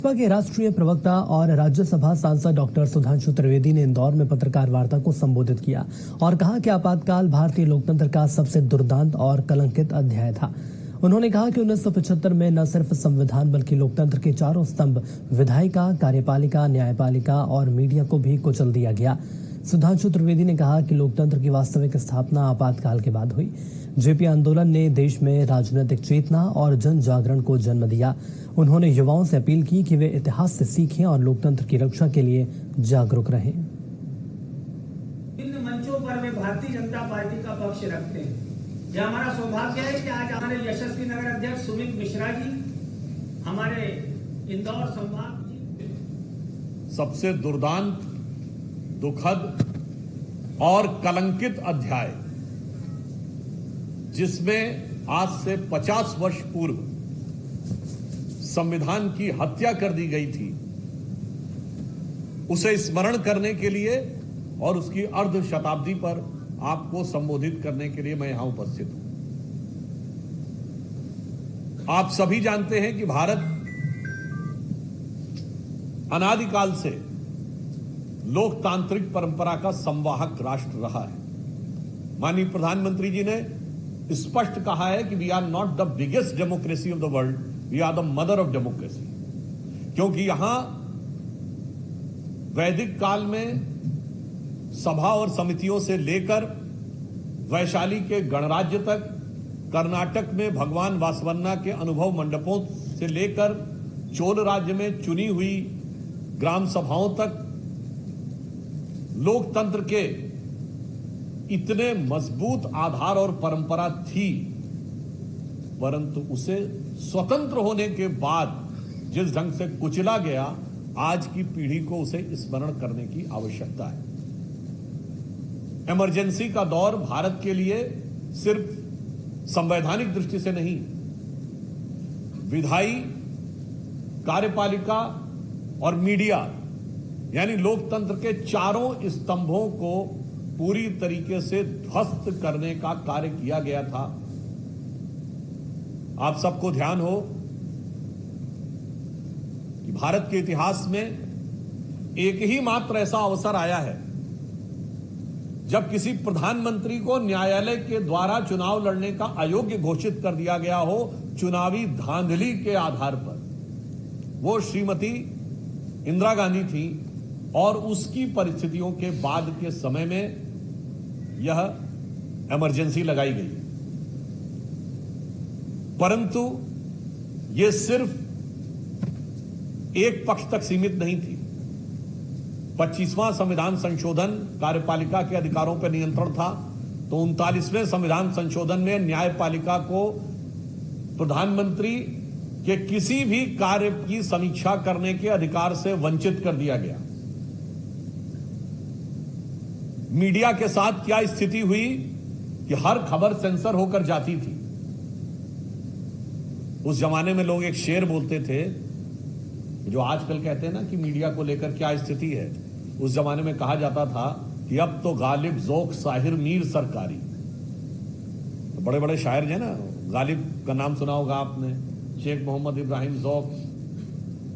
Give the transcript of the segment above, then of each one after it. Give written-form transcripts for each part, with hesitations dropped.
भाजपा के राष्ट्रीय प्रवक्ता और राज्यसभा सांसद डॉक्टर सुधांशु त्रिवेदी ने इंदौर में पत्रकार वार्ता को संबोधित किया और कहा कि आपातकाल भारतीय लोकतंत्र का सबसे दुर्दांत और कलंकित अध्याय था। उन्होंने कहा कि 1975 में न सिर्फ संविधान बल्कि लोकतंत्र के चारों स्तंभ विधायिका, कार्यपालिका, न्यायपालिका और मीडिया को भी कुचल दिया गया। सुधांशु त्रिवेदी ने कहा कि लोकतंत्र की वास्तविक स्थापना आपातकाल के बाद हुई। जेपी आंदोलन ने देश में राजनीतिक चेतना और जन जागरण को जन्म दिया। उन्होंने युवाओं से अपील की कि वे इतिहास से सीखें और लोकतंत्र की रक्षा के लिए जागरूक रहें। इन मंचों पर वे भारतीय जनता पार्टी का पक्ष रखते हैं। यह हमारा सौभाग्य है कि आज हमारे यशस्वी नगर अध्यक्ष सुमित मिश्रा जी, हमारे इंदौर संभाग जी, सबसे दुर्दांत, दुखद और कलंकित अध्याय, जिसमें आज से 50 वर्ष पूर्व संविधान की हत्या कर दी गई थी, उसे स्मरण करने के लिए और उसकी अर्ध शताब्दी पर आपको संबोधित करने के लिए मैं यहां उपस्थित हूं। आप सभी जानते हैं कि भारत अनादिकाल से लोकतांत्रिक परंपरा का संवाहक राष्ट्र रहा है। माननीय प्रधानमंत्री जी ने स्पष्ट कहा है कि we are not the biggest democracy of the world, we are the mother of democracy. क्योंकि यहां वैदिक काल में सभा और समितियों से लेकर वैशाली के गणराज्य तक, कर्नाटक में भगवान वासवन्ना के अनुभव मंडपों से लेकर चोल राज्य में चुनी हुई ग्राम सभाओं तक, लोकतंत्र के इतने मजबूत आधार और परंपरा थी, परंतु उसे स्वतंत्र होने के बाद जिस ढंग से कुचला गया, आज की पीढ़ी को उसे स्मरण करने की आवश्यकता है। इमरजेंसी का दौर भारत के लिए सिर्फ संवैधानिक दृष्टि से नहीं, विधायी, कार्यपालिका और मीडिया यानी लोकतंत्र के चारों स्तंभों को पूरी तरीके से ध्वस्त करने का कार्य किया गया था। आप सबको ध्यान हो कि भारत के इतिहास में एक ही मात्र ऐसा अवसर आया है जब किसी प्रधानमंत्री को न्यायालय के द्वारा चुनाव लड़ने का अयोग्य घोषित कर दिया गया हो, चुनावी धांधली के आधार पर। वो श्रीमती इंदिरा गांधी थी और उसकी परिस्थितियों के बाद के समय में यह इमरजेंसी लगाई गई। परंतु यह सिर्फ एक पक्ष तक सीमित नहीं थी। 25वां संविधान संशोधन कार्यपालिका के अधिकारों पर नियंत्रण था, तो 39वें संविधान संशोधन में न्यायपालिका को प्रधानमंत्री के किसी भी कार्य की समीक्षा करने के अधिकार से वंचित कर दिया गया। मीडिया के साथ क्या स्थिति हुई कि हर खबर सेंसर होकर जाती थी। उस जमाने में लोग एक शेर बोलते थे, जो आजकल कहते हैं ना कि मीडिया को लेकर क्या स्थिति है। उस जमाने में कहा जाता था कि अब तो गालिब ज़ौक़ साहिर मीर सरकारी। तो बड़े बड़े शायर हैं ना, गालिब का नाम सुना होगा आपने, शेख मोहम्मद इब्राहिम ज़ौक़,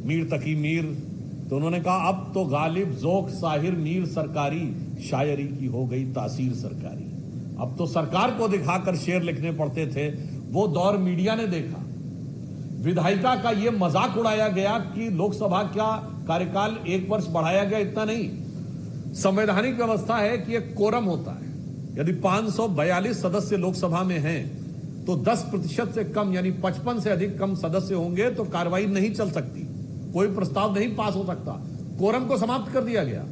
मीर तकी मीर। तो उन्होंने कहा अब तो गालिब ज़ौक़ साहिर मीर सरकारी, शायरी की हो गई तासीर सरकारी। अब तो सरकार को दिखाकर शेर लिखने पड़ते थे। वो दौर मीडिया ने देखा। विधायिका का यह मजाक उड़ाया गया कि लोकसभा का कार्यकाल 1 वर्ष बढ़ाया गया, इतना नहीं। संवैधानिक व्यवस्था है कि एक कोरम होता है। यदि 542 सदस्य लोकसभा में हैं तो 10% से कम यानी 55 से अधिक कम सदस्य होंगे तो कार्रवाई नहीं चल सकती, कोई प्रस्ताव नहीं पास हो सकता। कोरम को समाप्त कर दिया गया।